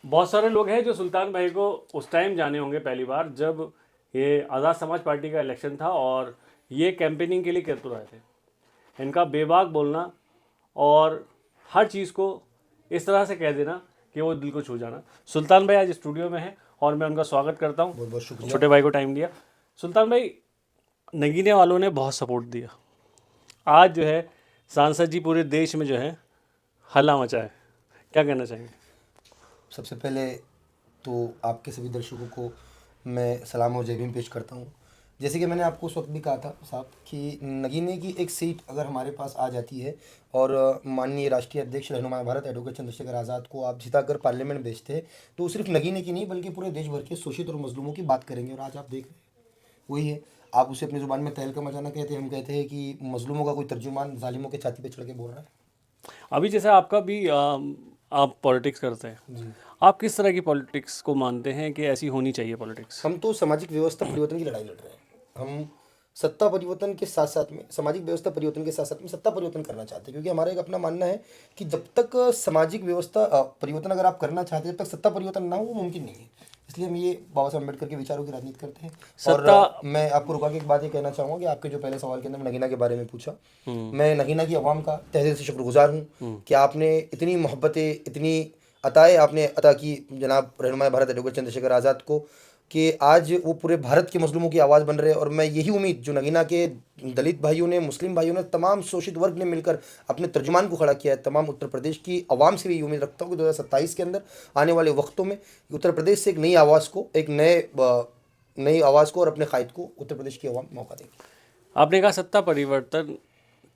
बहुत सारे लोग हैं जो सुल्तान भाई को उस टाइम जाने होंगे पहली बार जब ये आज़ाद समाज पार्टी का इलेक्शन था और ये कैंपेनिंग के लिए केतु आए थे। इनका बेबाक बोलना और हर चीज़ को इस तरह से कह देना कि वो दिल को छू जाना। सुल्तान भाई आज स्टूडियो में हैं और मैं उनका स्वागत करता हूँ। बहुत बहुत शुक्रिया। छोटे भाई को टाइम दिया। सुल्तान भाई, नगीने वालों ने बहुत सपोर्ट दिया। आज जो है सांसद जी पूरे देश में जो है हल्ला मचा है, क्या कहना चाहेंगे? सबसे पहले तो आपके सभी दर्शकों को मैं सलाम और जय भीम पेश करता हूँ। जैसे कि मैंने आपको उस वक्त भी कहा था साहब कि नगीने की एक सीट अगर हमारे पास आ जाती है और माननीय राष्ट्रीय अध्यक्ष रहनुमा भारत एडवोकेट चंद्रशेखर आज़ाद को आप जिताकर पार्लियामेंट भेजते हैं तो सिर्फ नगीने की नहीं बल्कि पूरे देश भर के शोषित और मजलूमों की बात करेंगे। और आज आप देख रहे हैं वही है। आप उसे अपनी ज़ुबान में तहलका मचाना कहते हैं, हम कहते हैं कि मजलूमों का कोई तर्जुमान जालिमों के छाती पे चढ़ के बोल रहा है। अभी जैसे आपका भी आप पॉलिटिक्स करते हैं, जी। आप किस तरह की पॉलिटिक्स को मानते हैं कि ऐसी होनी चाहिए पॉलिटिक्स? हम तो सामाजिक व्यवस्था परिवर्तन की लड़ाई लड़ रहे हैं। हम सत्ता परिवर्तन के साथ साथ में सामाजिक व्यवस्था परिवर्तन के साथ साथ में सत्ता परिवर्तन करना चाहते हैं, क्योंकि हमारा एक अपना मानना है कि जब तक सामाजिक व्यवस्था परिवर्तन अगर आप करना चाहते हैं जब तक सत्ता परिवर्तन ना हो वो मुमकिन नहीं है। इसलिए हम ये बाबा साहब अम्बेडकर के विचारों की राजनीति करते हैं। और सत्ता मैं आपको रुका के एक बात ये कहना चाहूँगा कि आपके जो पहले सवाल के अंदर नगीना के बारे में पूछा, मैं नगीना की आवाम का तहे दिल से शुक्रगुजार हूँ कि आपने इतनी मोहब्बतें इतनी अताएँ आपने अता की जनाब रहनुमा भारत एडवोकेट चंद्रशेखर आज़ाद को कि आज वो पूरे भारत के मजलूमों की आवाज़ बन रहे हैं। और मैं यही उम्मीद जो नगीना के दलित भाइयों ने, मुस्लिम भाइयों ने, तमाम शोषित वर्ग ने मिलकर अपने तर्जुमान को खड़ा किया है, तमाम उत्तर प्रदेश की आवाम से भी उम्मीद रखता हूँ कि 2027 के अंदर आने वाले वक्तों में उत्तर प्रदेश से एक नई आवाज़ को, एक नई आवाज़ को और अपने कायद को उत्तर प्रदेश की आवाम मौका देगी। आपने कहा सत्ता परिवर्तन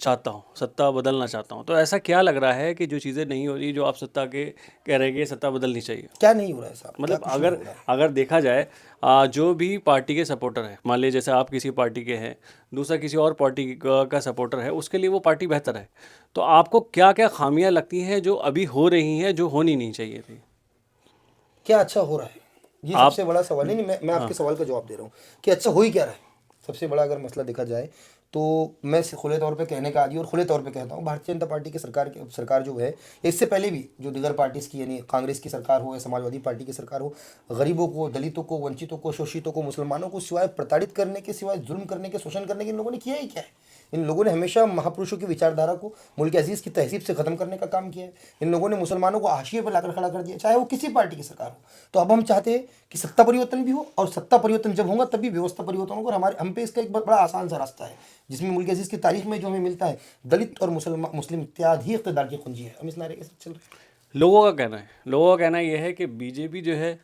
चाहता हूँ, सत्ता बदलना चाहता हूँ, तो ऐसा क्या लग रहा है कि जो चीज़ें नहीं हो रही जो आप सत्ता के कह रहे हैं कि सत्ता बदलनी चाहिए? क्या नहीं हो रहा है साहब, क्या मतलब कुछ नहीं अगर हो रहा है। अगर देखा जाए जो भी पार्टी के सपोर्टर हैं, मान लीजिए जैसे आप किसी पार्टी के हैं, दूसरा किसी और पार्टी का सपोर्टर है, उसके लिए वो पार्टी बेहतर है। तो आपको क्या क्या खामियां लगती हैं जो अभी हो रही हैं जो होनी नहीं चाहिए थी? क्या अच्छा हो रहा है, ये आप सबसे बड़ा सवाल नहीं। मैं आपके सवाल का जवाब दे रहा हूँ कि अच्छा हो ही क्या रहा है। सबसे बड़ा अगर मसला देखा जाए तो मैं खुले तौर पे कहने का आदी और खुले तौर पे कहता हूँ, भारतीय जनता पार्टी की सरकार जो है, इससे पहले भी जो दीगर पार्टीज़ की यानी कांग्रेस की सरकार हो या समाजवादी पार्टी की सरकार हो, गरीबों को, दलितों को, वंचितों को, शोषितों को, मुसलमानों को सिवाय प्रताड़ित करने के, सिवाय जुल्म करने के, शोषण करने के इन लोगों ने किया ही क्या है। इन लोगों ने हमेशा महापुरुषों की विचारधारा को, मुल्क अजीज़ की तहजीब से ख़त्म करने का काम किया है। इन लोगों ने मुसलमानों को हाशिए पर लाकर खड़ा कर दिया, चाहे वो किसी पार्टी की सरकार हो। तो अब हम चाहते हैं कि सत्ता परिवर्तन भी हो, और सत्ता परिवर्तन जब होगा तभी व्यवस्था परिवर्तन होगा। और हमारे हम पे इसका एक बड़ा आसान सा रास्ता है जिसमें मुल्क अजीज़ की तारीख में जो हमें मिलता है, दलित और मुस्लिम इत्यादि ही इक़्तिदार की कुंजी है। हम इस नारे के साथ चल रहे हैं। लोगों का कहना ये है कि बीजेपी जो है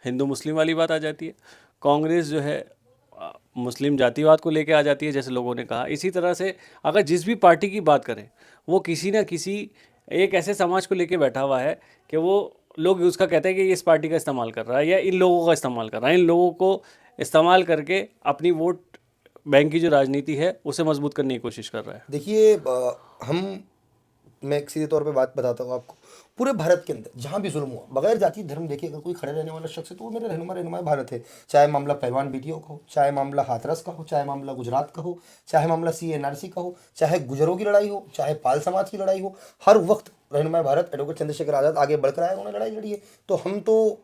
हिंदू मुस्लिम वाली बात आ जाती है, कांग्रेस जो है मुस्लिम जातिवाद को लेके आ जाती है, जैसे लोगों ने कहा। इसी तरह से अगर जिस भी पार्टी की बात करें, वो किसी ना किसी एक ऐसे समाज को लेके बैठा हुआ है कि वो लोग उसका कहते हैं कि ये इस पार्टी का इस्तेमाल कर रहा है या इन लोगों का इस्तेमाल कर रहा है। इन लोगों को इस्तेमाल करके अपनी वोट बैंक की जो राजनीति है उसे मजबूत करने की कोशिश कर रहा है। देखिए मैं एक सीधे तौर पे बात बताता हूँ आपको। पूरे भारत के अंदर जहाँ भी जुल्म हुआ, बगैर जाति धर्म देखे अगर कोई खड़े रहने वाला शख्स है तो वो मेरे रहनुमा भारत है। चाहे मामला पहलवान बीटियों का हो, चाहे मामला हाथरस का हो, चाहे मामला गुजरात का हो, चाहे मामला CNRC का हो, चाहे गुजरों की लड़ाई हो, चाहे पाल समाज की लड़ाई हो, हर वक्त रहनुमा भारत एडवोकेट चंद्रशेखर आज़ाद आगे बढ़कर आए, उन्होंने लड़ाई लड़ी है। तो हम तो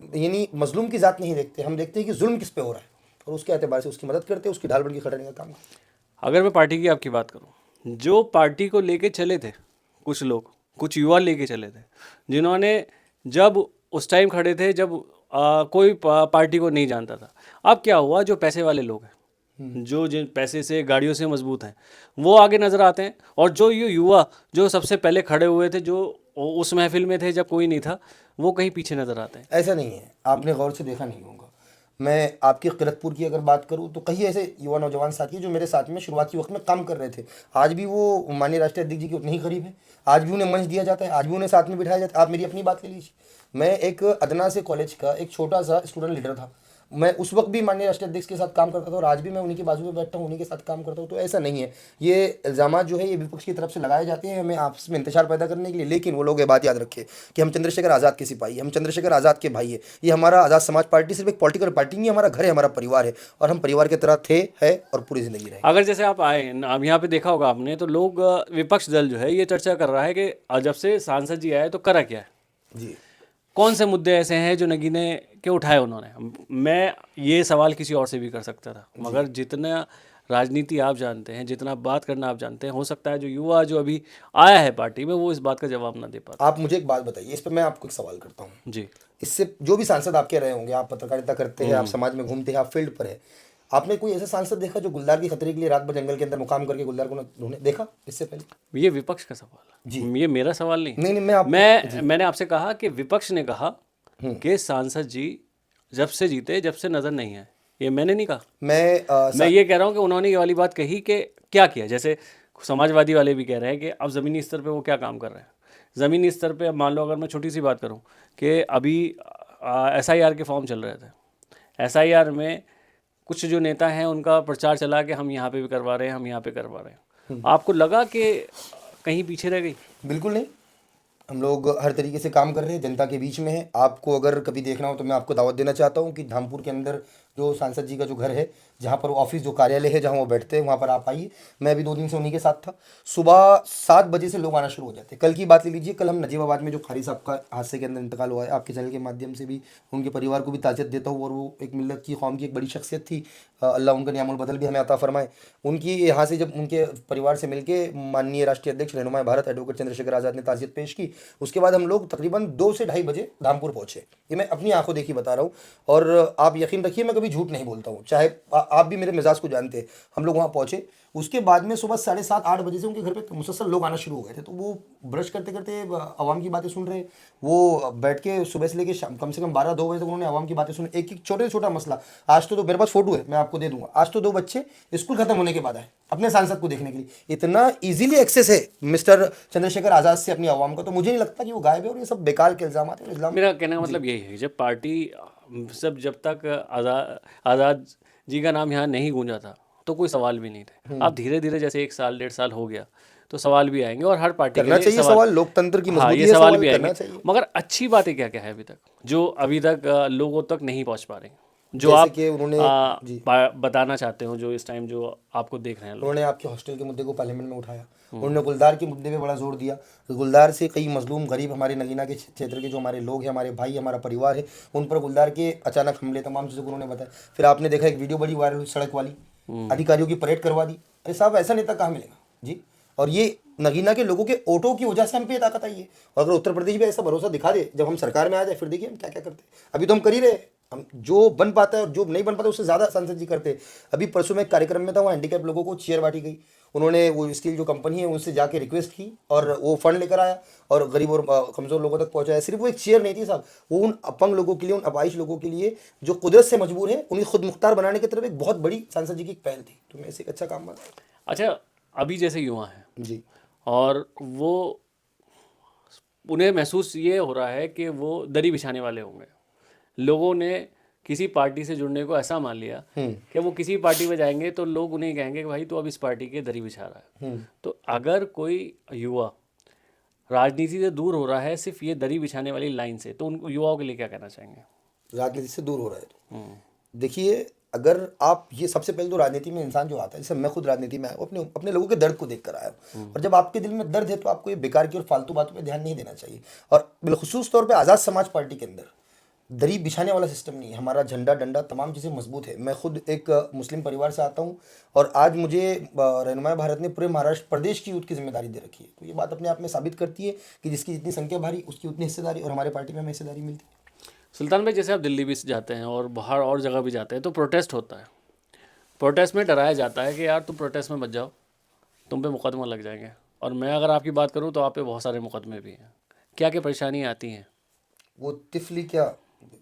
यानी मजलूम की जात नहीं देखते, हम देखते हैं कि जुल्म किस पे हो रहा है और उसके एतबार से उसकी मदद करते हैं, उसकी ढाल बन के खड़े रहने का काम करते हैं। अगर मैं पार्टी की आपकी बात करूं, जो पार्टी को लेके चले थे कुछ लोग, कुछ युवा लेके चले थे, जिन्होंने जब उस टाइम खड़े थे जब कोई पार्टी को नहीं जानता था। अब क्या हुआ, जो पैसे वाले लोग हैं, जो जिन पैसे से गाड़ियों से मजबूत हैं, वो आगे नज़र आते हैं। और जो ये युवा जो सबसे पहले खड़े हुए थे, जो उस महफिल में थे जब कोई नहीं था, वो कहीं पीछे नज़र आते हैं। ऐसा नहीं है, आपने गौर से देखा नहीं होगा। मैं आपके किरतपुर की अगर बात करूं तो कई ऐसे युवा नौजवान साथी हैं जो मेरे साथ में शुरुआती वक्त में काम कर रहे थे। आज भी वो माननीय राष्ट्रीय अध्यक्ष जी के उतने ही करीब है, आज भी उन्हें मंच दिया जाता है, आज भी उन्हें साथ में बिठाया जाता है। आप मेरी अपनी बात ले लीजिए, मैं एक अदना से कॉलेज का एक छोटा सा स्टूडेंट लीडर था। मैं उस वक्त भी माननीय राष्ट्रीय अध्यक्ष के साथ काम करता था और आज भी मैं उन्हीं के बाजू में बैठता हूँ, उन्हीं के साथ काम करता हूँ। तो ऐसा नहीं है, ये इल्ज़ामात जो है ये विपक्ष की तरफ से लगाए जाते हैं हमें आपस में इंतशार पैदा करने के लिए। लेकिन वो लोग ये बात याद रखें कि हम चंद्रशेखर आज़ाद के सिपाही हैं, हम चंद्रशेखर आज़ाद के भाई हैं। ये हमारा आज़ाद समाज पार्टी सिर्फ एक पॉलिटिकल पार्टी नहीं है, हमारा घर है, हमारा परिवार है, और हम परिवार की तरह थे, है और पूरी ज़िंदगी रहे। अगर जैसे आप आए अब यहाँ पे देखा होगा आपने, तो लोग विपक्ष दल जो है ये चर्चा कर रहा है कि जब से सांसद जी आए तो करा क्या है। जी। कौन से मुद्दे ऐसे हैं जो नगीने के उठाए उन्होंने? मैं ये सवाल किसी और से भी कर सकता था, मगर जितना राजनीति आप जानते हैं, जितना बात करना आप जानते हैं, हो सकता है जो युवा जो अभी आया है पार्टी में, वो इस बात का जवाब ना दे पाता। आप मुझे एक बात बताइए, इस पर मैं आपको एक सवाल करता हूँ। जी। इससे जो भी सांसद आपके रहे होंगे, आप पत्रकारिता करते हैं, आप समाज में घूमते हैं, आप फील्ड पर है, आपने कोई ऐसा सांसद देखा जो गुलदार की खतरे के लिए रात भर जंगल के अंदर मुकाम करके गुलदार को ढूंढे? देखा इससे पहले? ये विपक्ष का सवाल जी। है, ये मेरा सवाल नहीं। नहीं, मैंने आपसे कहा कि विपक्ष ने कहा कि सांसद जी जब से जीते, जब से नजर नहीं आए। ये मैंने नहीं कहा। मैं ये कह रहा हूँ कि उन्होंने ये वाली बात कही कि क्या किया। जैसे समाजवादी वाले भी कह रहे हैं कि अब ज़मीनी स्तर पे वो क्या काम कर रहे हैं। ज़मीनी स्तर पे अब मान लो, अगर मैं छोटी सी बात करूँ कि अभी SIR के फॉर्म चल रहे थे। SIR में कुछ जो नेता हैं उनका प्रचार चला कि हम यहाँ पे भी करवा रहे हैं, हम यहाँ पे करवा रहे हैं। आपको लगा कि कहीं पीछे रह गई? बिल्कुल नहीं, हम लोग हर तरीके से काम कर रहे हैं, जनता के बीच में है। आपको अगर कभी देखना हो तो मैं आपको दावत देना चाहता हूँ कि धामपुर के अंदर जो सांसद जी का जो घर है, जहाँ पर वो ऑफिस जो कार्यालय है जहाँ वो बैठते हैं, वहाँ पर आप आइए। मैं अभी 2 दिन से उन्हीं के साथ था। सुबह 7 बजे से लोग आना शुरू हो जाते हैं। कल की बात ले लीजिए, कल हम नजीबाबाद में जो खारी साहब का हादसे के अंदर इंतकाल हुआ है, आपके चैनल के माध्यम से भी उनके परिवार को भी ताज़ियत देता हूँ। और वो एक मिल्लत की कौम की एक बड़ी शख्सियत थी, अल्लाह उनका नियामुल बदल भी हमें अता फरमाए। उनकी यहाँ से जब उनके परिवार से मिलके माननीय राष्ट्रीय अध्यक्ष रहनुमाए भारत एडवोकेट चंद्रशेखर आज़ाद ने ताज़ियत पेश की, उसके बाद हम लोग तकरीबन 2 से 2:30 बजे धामपुर पहुँचे। ये मैं अपनी आंखों देखी बता रहा हूँ, और आप यकीन रखिए मैं कभी झूठ नहीं बोलता हूँ, चाहे आप भी मेरे मिजाज को जानते हैं। हम लोग वहाँ पहुँचे, उसके बाद में सुबह 7:30-8 बजे से उनके घर पे मुसलसल लोग आना शुरू हो गए थे। तो वो ब्रश करते करते आवाम की बातें सुन रहे, वो बैठ के सुबह से लेके शाम कम से कम 12-2 बजे तक उन्होंने आवाम की बातें सुनी। एक एक छोटे से छोटा मसला, आज तो मेरे पास फोटो है, मैं आपको दे दूंगा। आज तो 2 बच्चे स्कूल खत्म होने के बाद आए अपने सांसद को देखने के लिए। इतना इजीली एक्सेस है मिस्टर चंद्रशेखर आज़ाद से अपनी आवाम का, तो मुझे नहीं लगता कि वो गायब है। और ये सब बेकार के इल्जाम हैं इस्लाम। मेरा कहने का मतलब यही है, जब पार्टी जब तक आज़ाद जी का नाम यहाँ नहीं गूंजा था तो कोई सवाल भी नहीं थे। अब धीरे धीरे जैसे 1 साल 1.5 साल हो गया तो सवाल भी आएंगे, और हर पार्टी के करना लिए चाहिए सवाल, लोकतंत्र की हाँ, मजबूती ये है, सवाल सवाल भी करना आएंगे। चाहिए। मगर अच्छी बातें क्या क्या है अभी तक जो अभी तक लोगों तक नहीं पहुंच पा रही, जो जैसे आप कि उन्होंने बताना चाहते हो, जो इस टाइम जो आपको देख रहे हैं लोग? उन्होंने आपके हॉस्टल के मुद्दे को पार्लियामेंट में उठाया। उन्होंने गुलदार के मुद्दे पे बड़ा जोर दिया। गुलदार से कई मजलूम गरीब हमारे नगीना के क्षेत्र के जो हमारे लोग हैं, हमारे भाई, हमारा परिवार है, उन पर गुलदार के अचानक हमले, तमाम चीज़ों को उन्होंने बताया। फिर आपने देखा एक वीडियो बड़ी वायरल हुई सड़क वाली, अधिकारियों की परेड करवा दी। अरे साहब, ऐसा नेता कहाँ मिलेगा जी? और ये नगीना के लोगों के वोटों की वजह से हम पे ताकत आई है। और अगर उत्तर प्रदेश भी ऐसा भरोसा दिखा दे, जब हम सरकार में आ जाए, फिर देखिए हम क्या क्या करते हैं। अभी तो हम कर ही रहे हैं, हम जो बन पाता है और जो नहीं बन पाता उससे ज़्यादा सांसद जी करते हैं। अभी परसों में एक कार्यक्रम में था, वहाँ हैंडीकैप लोगों को चेयर बांटी गई। उन्होंने वो स्टील जो कंपनी है उनसे जाके रिक्वेस्ट की और वो फंड लेकर आया और गरीब और कमज़ोर लोगों तक पहुंचाया। सिर्फ वो एक चेयर नहीं थी साहब, वो उन अपंग लोगों के लिए, उन अपाइश लोगों के लिए जो कुदरत से मजबूर है, उन्हें खुद मुख्तार बनाने की तरफ एक बहुत बड़ी सांसद जी की एक पहल थी। तो मैं इसे एक अच्छा काम मानता हूँ। अच्छा, अभी जैसे युवा हैं जी, और वो उन्हें महसूस ये हो रहा है कि वो दरी बिछाने वाले होंगे। लोगों ने किसी पार्टी से जुड़ने को ऐसा मान लिया कि वो किसी पार्टी में जाएंगे तो लोग उन्हें कहेंगे कि भाई तो अब इस पार्टी के दरी बिछा रहा है। तो अगर कोई युवा राजनीति से दूर हो रहा है सिर्फ ये दरी बिछाने वाली लाइन से, तो उन युवाओं के लिए क्या कहना चाहेंगे? राजनीति से दूर हो रहा है तो देखिए, अगर आप ये सबसे पहले तो राजनीति में इंसान जो आता है, जैसे मैं खुद राजनीति में आया हूँ, अपने अपने लोगों के दर्द को देख कर आया हूँ। और जब आपके दिल में दर्द है तो आपको ये बेकार की और फालतू बातों पे ध्यान नहीं देना चाहिए। और बिलखुसूस तौर पे आज़ाद समाज पार्टी के अंदर दरी बिछाने वाला सिस्टम नहीं है। हमारा झंडा डंडा तमाम चीज़ें मजबूत है। मैं खुद एक मुस्लिम परिवार से आता हूँ और आज मुझे रहनुमाए भारत ने पूरे महाराष्ट्र प्रदेश की यूथ की जिम्मेदारी दे रखी है। तो ये बात अपने आप में साबित करती है कि जिसकी जितनी संख्या भारी उसकी उतनी हिस्सेदारी, और हमारे पार्टी में हमें हिस्सेदारी मिलती है। सुल्तान भाई, जैसे आप दिल्ली भी जाते हैं और बाहर और जगह भी जाते हैं तो प्रोटेस्ट होता है। प्रोटेस्ट में डराया जाता है कि यार तुम प्रोटेस्ट में मत जाओ, तुम पे मुकदमा लग जाएंगे। और मैं अगर आपकी बात करूं तो आप पे बहुत सारे मुकदमे भी हैं। क्या क्या परेशानियां आती हैं? वो तिफली क्या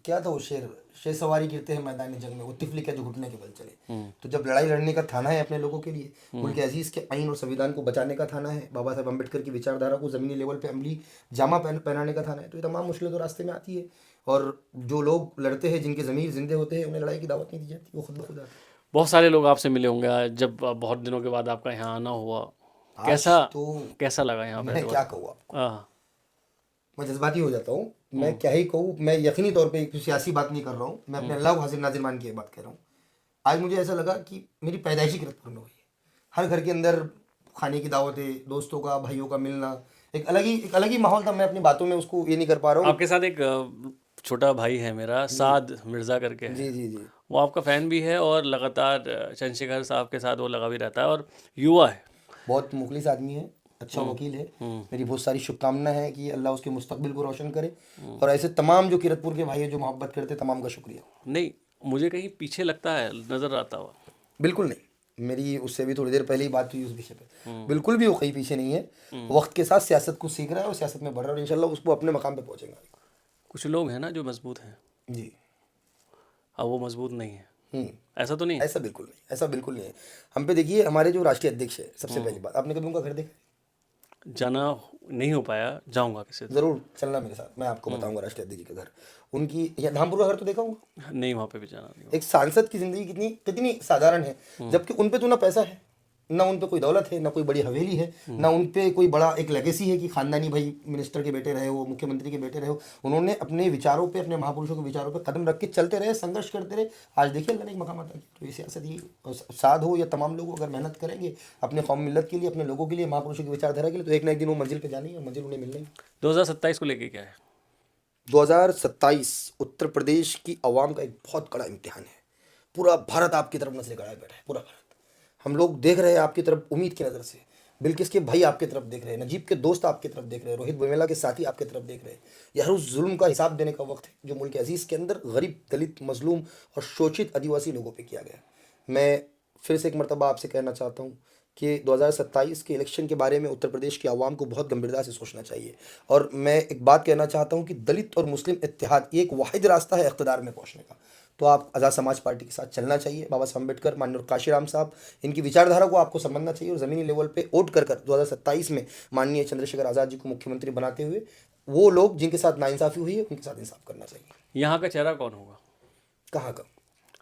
क्या था, वो शेर सवारी गिरते हैं मैदान जंग में, वो तिफली क्या जो घुटने के बल चले। तो जब लड़ाई लड़ने का थाना है अपने लोगों के लिए, मुल्क अजीज के आइन और संविधान को बचाने का थाना है, बाबा साहब अम्बेडकर की विचारधारा को ज़मीनी लेवल पे अमली जामा पहनाने का थाना है, तो ये तमाम मुश्किलें तो रास्ते में आती है। और जो लोग लड़ते हैं, जिनके ज़मीर जिंदे होते हैं, उन्हें लड़ाई की दावत नहीं दी जाती, वो खुद ब खुद आते हैं। बहुत सारे लोग आपसे मिले होंगे जब बहुत दिनों के बाद आपका यहाँ आना हुआ। आज तो कैसा लगा यहाँ मैं पे? क्या कहूँ आपको, हाँ, मैं जज्बाती हो जाता हूँ। मैं क्या ही कहूँ, मैं यकीनी तौर पे एक सियासी बात नहीं कर रहा हूँ, मैं अपने अल्लाह को हाजिर नाजिर मान के बात कर रहा हूँ। आज मुझे ऐसा लगा कि मेरी पैदाइशी किरत पूर्ण हुई है। हर घर के अंदर खाने की दावतें, दोस्तों का, भाइयों का मिलना, एक अलग ही माहौल था। मैं अपनी बातों में उसको ये नहीं कर पा रहा हूँ। आपके साथ एक छोटा भाई है मेरा, साद मिर्ज़ा करके है। जी जी जी। वो आपका फ़ैन भी है और लगातार चंद्रशेखर साहब के साथ वो लगा भी रहता है, और युवा है। बहुत मुखलिस आदमी है, अच्छा वकील है। मेरी बहुत सारी शुभकामनाएं हैं कि अल्लाह उसके मुस्तकबिल को रोशन करे। और ऐसे तमाम जो किरतपुर के भाई हैं जो मोहब्बत करते हैं, तमाम का शुक्रिया। नहीं, मुझे कहीं पीछे लगता है, नज़र आता हुआ। बिल्कुल नहीं, मेरी उससे भी थोड़ी देर पहले ही बात हुई उस विषय पे। बिल्कुल भी वो कहीं पीछे नहीं है, वक्त के साथ सियासत को सीख रहा है और सियासत में बढ़ रहा है, और इंशाल्लाह उसको अपने मकाम पे पहुंचेगा। कुछ लोग हैं ना जो मजबूत हैं, जी। अब वो मजबूत नहीं है, हम्म। ऐसा तो नहीं है? ऐसा बिल्कुल नहीं, ऐसा बिल्कुल नहीं है। हम पे देखिए, हमारे जो राष्ट्रीय अध्यक्ष है, सबसे पहली बात, आपने कभी उनका घर देखा? जाना नहीं हो पाया, जाऊंगा किसी दिन। जरूर चलना मेरे साथ, मैं आपको बताऊंगा राष्ट्रीय अध्यक्ष जी का घर। उनकी यहाँ धामपुर का घर तो देखा होगा। नहीं, वहाँ पे भी जाना नहीं हुआ। एक सांसद की जिंदगी कितनी कितनी साधारण है, जबकि उन पे तो ना पैसा है, ना उन पे कोई दौलत है, ना कोई बड़ी हवेली है, ना उन पे कोई बड़ा एक लेगेसी है कि खानदानी भाई मिनिस्टर के बेटे रहे हो, मुख्यमंत्री के बेटे रहे हो। उन्होंने अपने विचारों पे, अपने महापुरुषों के विचारों पे कदम रख के चलते रहे, संघर्ष करते रहे। आज देखिए अल्लाह ने एक मकाम अता किया। तो ये सियासत ही साध हो या तमाम लोग अगर मेहनत करेंगे अपने कौम मिल्लत के लिए, अपने लोगों के लिए, महापुरुषों की विचारधारा के लिए, तो एक ना एक दिन वो मंजिल पे जानी है और मंजिल उन्हें मिलनी है। 2027 को लेके क्या है? 2027 उत्तर प्रदेश की आवाम का एक बहुत कड़ा इम्तिहान है। पूरा भारत आपकी तरफ नजरें गड़ाए बैठा है, पूरा भारत। हम लोग देख रहे हैं आपकी तरफ उम्मीद की नज़र से। बिल्किस के भाई आपकी तरफ देख रहे हैं, नजीब के दोस्त आपकी तरफ देख रहे हैं, रोहित वेमुला के साथी आपकी तरफ देख रहे हैं। यार उस जुल्म का हिसाब देने का वक्त है जो मुल्क अजीज़ के अंदर गरीब, दलित, मजलूम और शोषित आदिवासी लोगों पे किया गया। मैं फिर से एक मरतबा आपसे कहना चाहता हूँ कि 2027 के इलेक्शन के बारे में उत्तर प्रदेश की आवाम को बहुत गंभीरता से सोचना चाहिए। और मैं एक बात कहना चाहता हूँ कि दलित और मुस्लिम इत्तेहाद ये एक वाहिद रास्ता है इक़्तिदार में पहुँचने का। तो आप आज़ाद समाज पार्टी के साथ चलना चाहिए। बाबा साहब अम्बेडकर, माननीय काशीराम साहब, इनकी विचारधारा को आपको समझना चाहिए और ज़मीनी लेवल पे वोट कर 2027 में माननीय चंद्रशेखर आज़ाद जी को मुख्यमंत्री बनाते हुए वो लोग जिनके साथ नाइंसाफ़ी हुई है उनके साथ इंसाफ करना चाहिए। यहाँ का चेहरा कौन होगा? कहाँ का?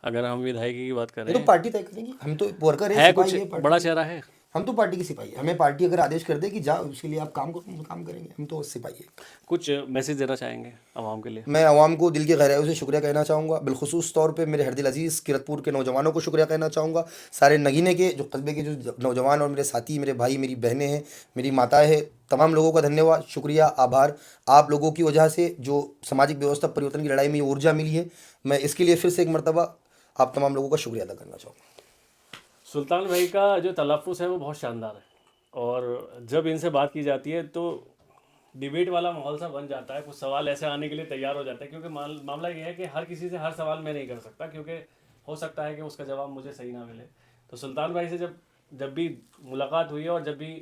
अगर हम विधायकी की बात ये करें, तो पार्टी तय करेगी। हम तो वर्कर है, है कुछ सिपाही है पार्टी बड़ा के। चेहरा है? हम तो पार्टी के सिपाही है। हमें पार्टी अगर आदेश कर दे कि जाओ उसके लिए आप काम करो, हम काम करेंगे। हम तो सिपाही है। कुछ मैसेज देना चाहेंगे आवाम के लिए? मैं आवाम को दिल की गहराइयों से शुक्रिया कहना चाहूँगा। बिलखुसूस तौर पे मेरे हरदिल अजीज़ किरतपुर के नौजवानों को शुक्रिया कहना चाहूँगा। सारे नगीने के जो कस्बे के जो नौजवान और मेरे साथी, मेरे भाई, मेरी बहनें हैं, मेरी माताएं हैं, तमाम लोगों का धन्यवाद, शुक्रिया, आभार। आप लोगों की वजह से जो सामाजिक व्यवस्था परिवर्तन की लड़ाई में ये ऊर्जा मिली है, मैं इसके लिए फिर से एक मरतबा आप तमाम लोगों का शुक्रिया अदा करना चाहूँगा। सुल्तान भाई का जो तलफ़ुज़ है वो बहुत शानदार है, और जब इनसे बात की जाती है तो डिबेट वाला माहौल सा बन जाता है। कुछ सवाल ऐसे आने के लिए तैयार हो जाते हैं, क्योंकि मामला ये है कि हर किसी से हर सवाल मैं नहीं कर सकता, क्योंकि हो सकता है कि उसका जवाब मुझे सही ना मिले। तो सुल्तान भाई से जब भी मुलाकात हुई है और जब भी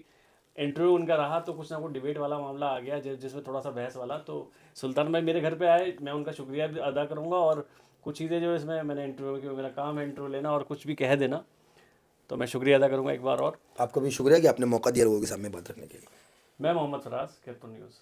इंटरव्यू उनका रहा, तो कुछ ना कुछ डिबेट वाला मामला आ गया, जिसमें थोड़ा सा बहस वाला। तो सुल्तान भाई मेरे घर पे आए, मैं उनका शुक्रिया भी अदा करूँगा, और कुछ चीज़ें जो इसमें मैंने इंटरव्यू की, मेरा काम है इंटरव्यू लेना और कुछ भी कह देना, तो मैं शुक्रिया अदा करूँगा एक बार और। आपका भी शुक्रिया कि आपने मौका दिया लोगों के सामने बात रखने के लिए। मैं मोहम्मद फराज, किरतपुर न्यूज़।